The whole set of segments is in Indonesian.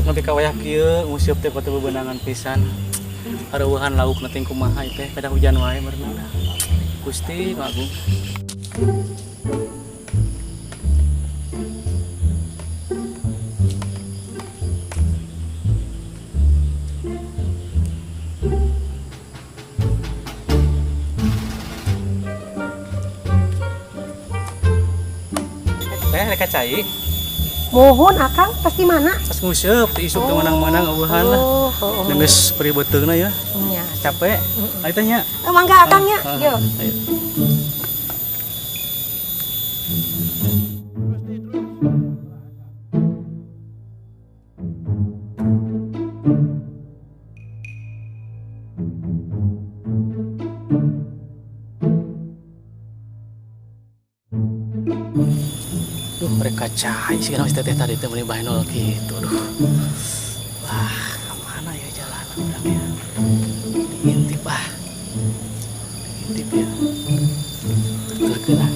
nanti kawayak kieu ngusieup teh kote bebenangan pisan. Areueuhan lauk nanti kumaha teh pada hujan wae berenang. Gusti Nu Agung. Teh rek cai. Mohon akang pasti mana? Pas nguseup teh isuk teh menang-menang eueuhan lah. Nenggeus peri beuteungna ya. Nya. Capek. Ari teh nya. Mangga akangnya. Yo. Ayo. Duh, mereka cai sih kan teh tadi teh meuli bae nol kitu. Duh. Wah, kemana ya jalan orang ya? Diintip ah. Diintip ya. Tergerak.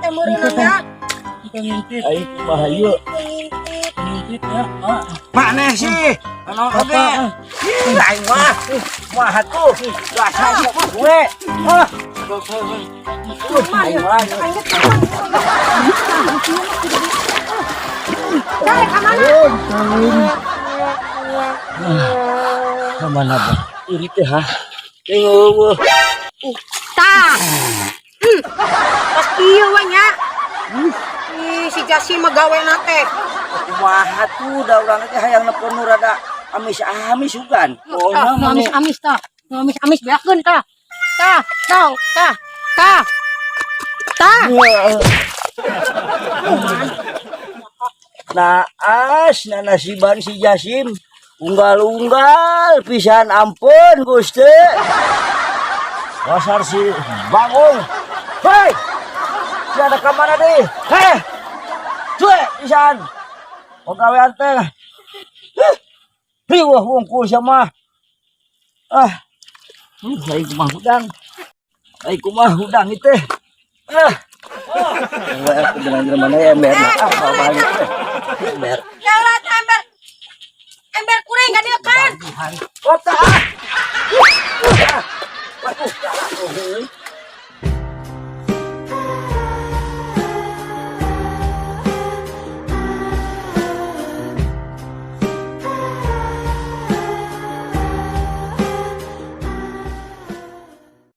teh meureunna. Aing bahayu. Mana sih? Ano oge? Aing mah atuh. Rasa gue. Aing mah. Teh ka mana? Kemana ba? Ini teh ha. Tengok. Tah. Pas ieu we nya. Si Jasim mah gawena teh. Kumaha tuh da urang teh hayang nepon rada amis-amis sugan. Oh, amis-amis tah. Amis-amis beakeun tah. Tah, tong, tah. Tah. Tah. Naas na nasiban si Jasim. Unggal-unggal pisan ampun Gusti. Dasar si bangun. Hei! Si ada kamana deh? Hei! Cuy, pisan. Pagawean teh. Riwah wungkul sama. Aing kumah hudang. Aing kumah hudang itu. Aku bener-bener mana ya ember. Balik teh. Ember. Ya Allah, ember. Ember kuring gadeukeun. Kota. Waduh,